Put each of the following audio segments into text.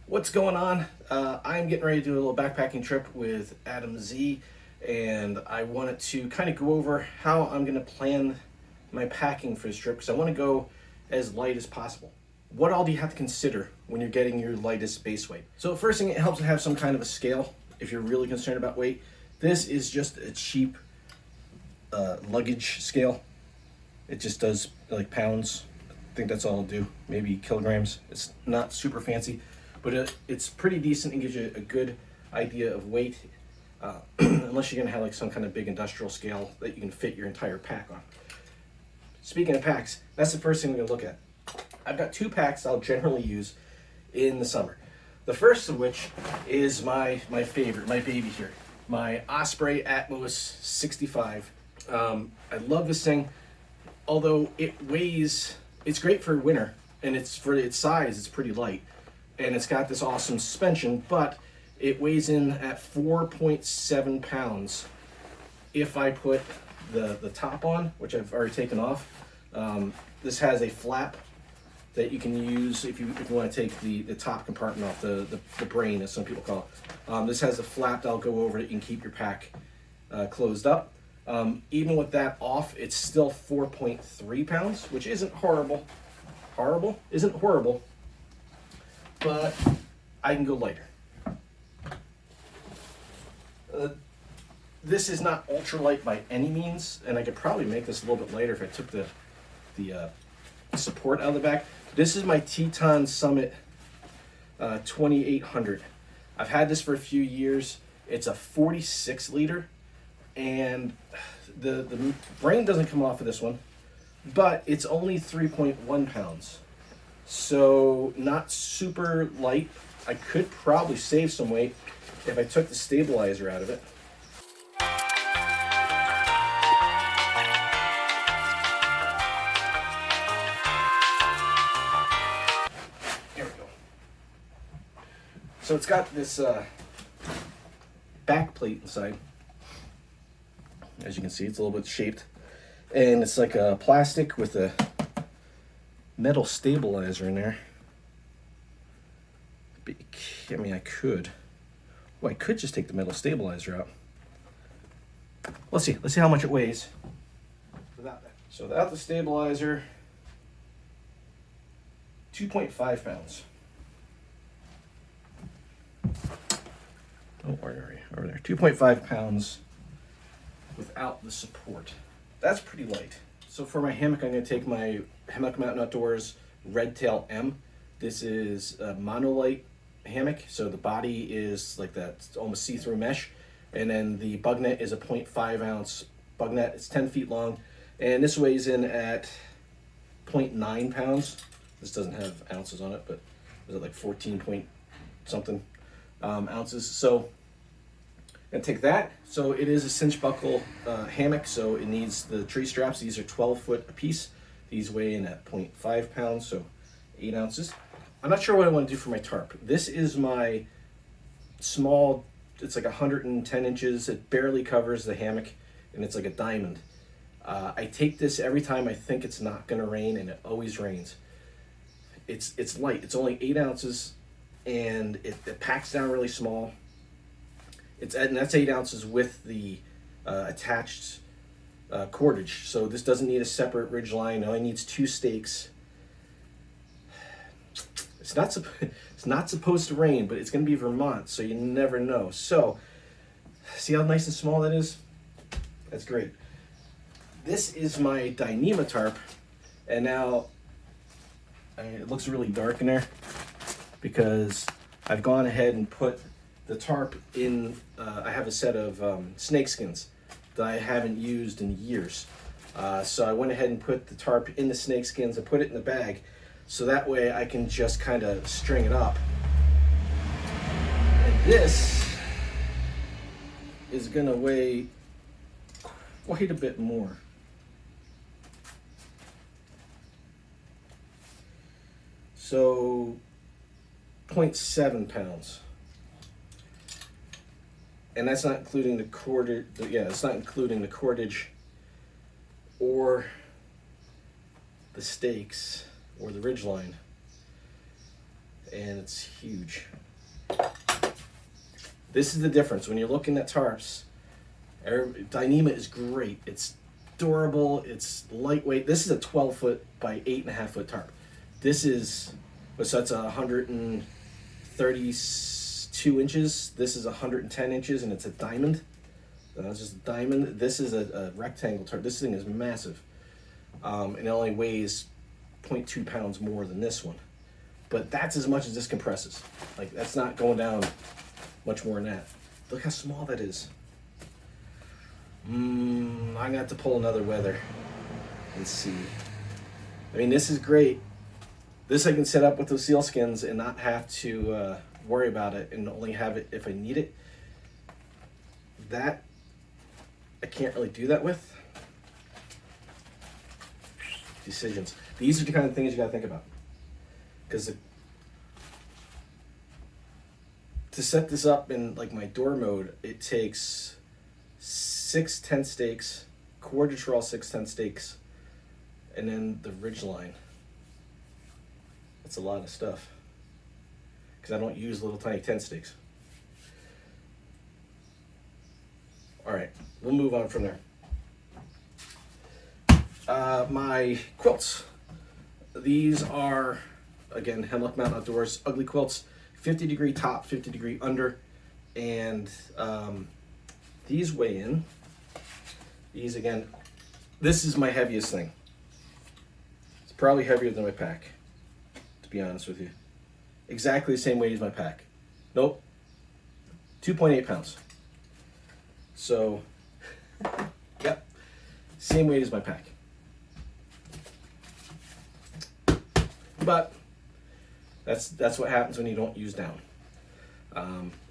What's going on? I'm getting ready to do a little backpacking trip with Adam Z, and I wanted to kind of go over how I'm going to plan my packing for this trip because I want to go as light as possible. What all do you have to consider when you're getting your lightest base weight? So the first thing, it helps to have some kind of a scale if you're really concerned about weight. This is just a cheap luggage scale. It just does like pounds. I think that's all it'll do, maybe kilograms. It's not super fancy, but it's pretty decent and gives you a good idea of weight, unless you're gonna have like some kind of big industrial scale that you can fit your entire pack on. Speaking of packs, that's the first thing we're gonna look at. I've got two packs I'll generally use in the summer. The first of which is my favorite, my baby here, my Osprey Atmos 65. I love this thing, although it weighs, it's great for winter, and it's for its size, it's pretty light. And it's got this awesome suspension, but it weighs in at 4.7 pounds if I put the top on, which I've already taken off. This has a flap that you can use if you want to take the top compartment off, the brain, as some people call it. This has a flap that'll go over it. You can keep your pack closed up. Even with that off, it's still 4.3 pounds, which isn't horrible. Isn't horrible, but I can go lighter. This is not ultra light by any means, and I could probably make this a little bit lighter if I took the support out of the back. This is my Teton Summit 2800. I've had this for a few years. It's a 46 liter, and the brain doesn't come off of this one, but it's only 3.1 pounds. So not super light. I could probably save some weight if I took the stabilizer out of it. There we go. So it's got this back plate inside. As you can see, it's a little bit shaped. And it's like a plastic with a metal stabilizer in there. I mean, I could just take the metal stabilizer out. Let's see how much it weighs without that. So without the stabilizer, 2.5 pounds. Oh, where are you? Over there. 2.5 pounds without the support. That's pretty light. So for my hammock, I'm going to take my Hemlock Mountain Outdoors Red Tail M. This is a monolight hammock, so the body is like that almost see-through mesh, and then the bug net is a 0.5 ounce bug net. It's 10 feet long, and this weighs in at 0.9 pounds. This doesn't have ounces on it, but is it like 14 point something ounces? So and take that. So it is a cinch buckle hammock, so it needs the tree straps. These are 12 foot a piece. These weigh in at 0.5 pounds, so 8 ounces. I'm not sure what I want to do for my tarp. This is my small, it's like 110 inches. It barely covers the hammock, and it's like a diamond. I take this every time I think it's not going to rain, and it always rains. It's light. It's only 8 ounces, and it packs down really small. And that's 8 ounces with the attached cordage. So this doesn't need a separate ridge line. It only needs 2 stakes. It's not supposed to rain, but it's going to be Vermont, so you never know. So see how nice and small that is? That's great. This is my Dyneema Tarp, and now it looks really dark in there because I've gone ahead and put the tarp in. I have a set of snake skins that I haven't used in years. So I went ahead and put the tarp in the snake skins and put it in the bag, so that way I can just kind of string it up. And this is gonna weigh quite a bit more. So 0.7 pounds. And that's not including the cordage. Yeah, it's not including the cordage or the stakes or the ridge line. and it's huge. This is the difference when you're looking at tarps. Dyneema is great. It's durable. It's lightweight. This is a 12-foot by 8.5-foot tarp. This is, so that's 132 inches. This is 110 inches, and it's a diamond. It's just a diamond. This is a rectangle tarp. This thing is massive, and it only weighs 0.2 pounds more than this one. But that's as much as this compresses. Like, that's not going down much more than that. Look how small that is. I'm gonna have to pull another weather and see. I mean, this is great. This I can set up with those seal skins and not have to worry about it, and only have it if I need it. That I can't really do that with. Decisions. These are the kind of things you gotta think about. Because to set this up in like my door mode, it takes 6 tent stakes, cord to trawl 6 tent stakes, and then the ridge line. That's a lot of stuff. Because I don't use little tiny tent stakes. Alright, we'll move on from there. My quilts. These are, again, Hemlock Mountain Outdoors ugly quilts. 50-degree top, 50-degree under, and these weigh in. These, again, this is my heaviest thing. It's probably heavier than my pack, to be honest with you. Exactly the same weight as my pack. Nope, 2.8 pounds. So, yep, same weight as my pack. But that's what happens when you don't use down.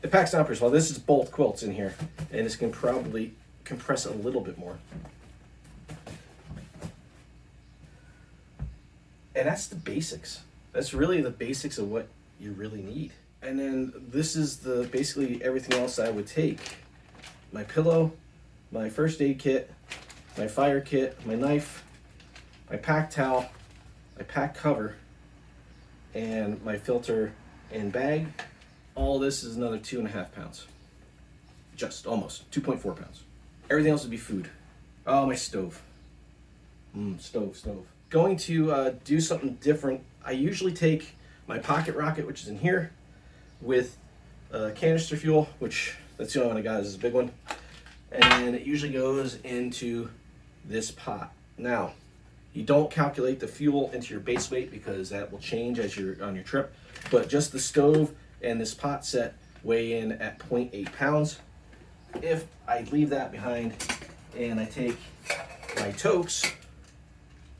It packs down pretty well. This is both quilts in here, and this can probably compress a little bit more. And that's the basics. That's really the basics of what you really need. And then this is the basically everything else I would take. My pillow, my first aid kit, my fire kit, my knife, my pack towel, my pack cover, and my filter and bag. All this is another 2.5 pounds. Just almost 2.4 pounds. Everything else would be food. Oh, my stove. Stove. Going to do something different. I usually take my pocket rocket, which is in here, with canister fuel, which that's the only one I got, is this big one. And it usually goes into this pot. Now, you don't calculate the fuel into your base weight because that will change as you're on your trip. But just the stove and this pot set weigh in at 0.8 pounds. If I leave that behind and I take my Toaks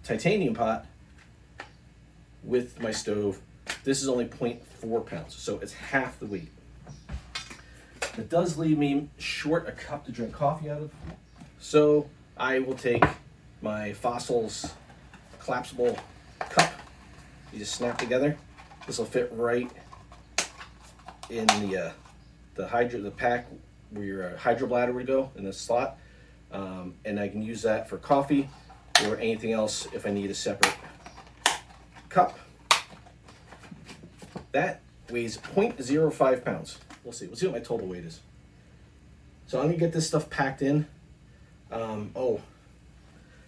titanium pot with my stove, this is only 0.4 pounds. So it's half the weight. It does leave me short a cup to drink coffee out of. So I will take my Fossils collapsible cup. You just snap together. This will fit right in the pack where your hydro bladder would go in this slot, and I can use that for coffee or anything else if I need a separate cup. That weighs 0.05 pounds. We'll see what my total weight is. So I'm gonna get this stuff packed in. Oh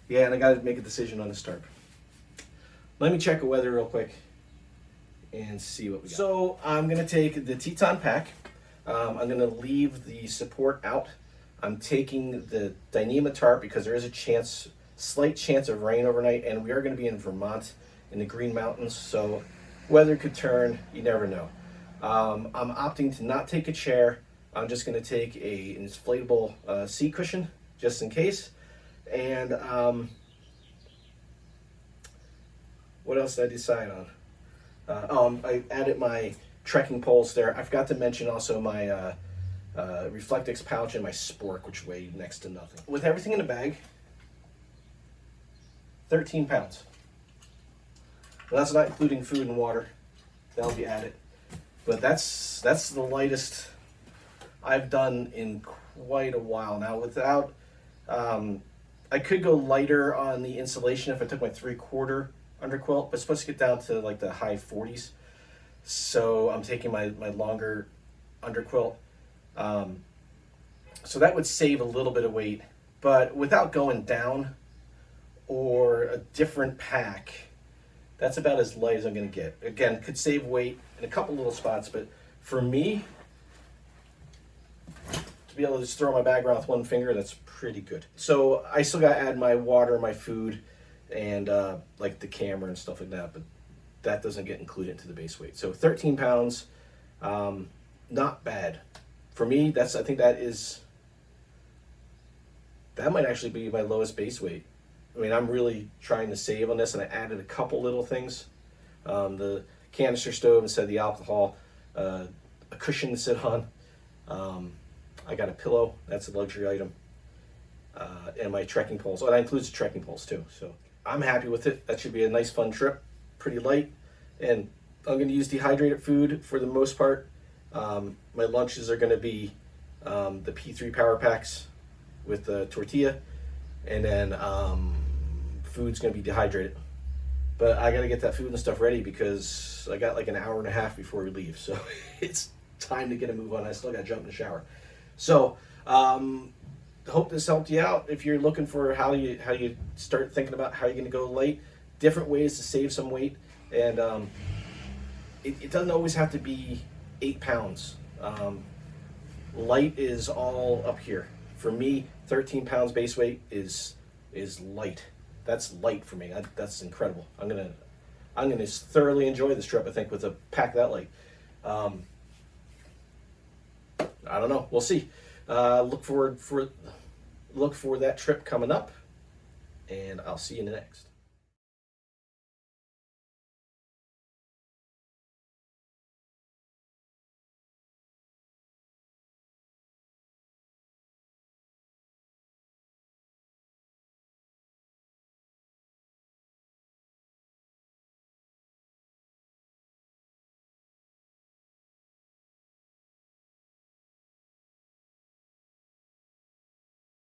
yeah, and I gotta make a decision on this tarp. Let me check the weather real quick and see what we got. So I'm gonna take the Teton pack. I'm gonna leave the support out. I'm taking the Dyneema Tarp because there is a slight chance of rain overnight, and we are gonna be in Vermont in the Green Mountains, so weather could turn, you never know. I'm opting to not take a chair. I'm just gonna take an inflatable seat cushion just in case. And what else did I decide on? I added my trekking poles there. I forgot to mention also my Reflectix pouch and my spork, which weigh next to nothing. With everything in the bag, 13 pounds. Well, that's not including food and water. That'll be added. But that's the lightest I've done in quite a while now. Without, I could go lighter on the insulation if I took my 3/4 underquilt, but it's supposed to get down to like the high 40s. So I'm taking my longer underquilt. So that would save a little bit of weight, but without going down or a different pack, that's about as light as I'm going to get. Again, could save weight in a couple little spots, but for me, to be able to just throw my bag around with one finger, that's pretty good. So I still got to add my water, my food, and like the camera and stuff like that, but that doesn't get included into the base weight. So 13 pounds, not bad. For me, I think that might actually be my lowest base weight. I mean, I'm really trying to save on this, and I added a couple little things. The canister stove instead of the alcohol, a cushion to sit on. I got a pillow, that's a luxury item, and my trekking poles. Oh, that includes the trekking poles too. So I'm happy with it. That should be a nice, fun trip. Pretty light, and I'm going to use dehydrated food for the most part. My lunches are going to be the P3 Power Packs with the tortilla, and then food's going to be dehydrated. But I got to get that food and stuff ready because I got like an hour and a half before we leave, so it's time to get a move on. I still got to jump in the shower. So hope this helped you out. If you're looking for how you start thinking about how you're going to go light, different ways to save some weight, and it doesn't always have to be 8 pounds. Light is all up here. For me, 13 pounds base weight is light. That's light for me. That's incredible. I'm gonna thoroughly enjoy this trip, I think, with a pack that light. I don't know. We'll see. Look for that trip coming up, and I'll see you in the next.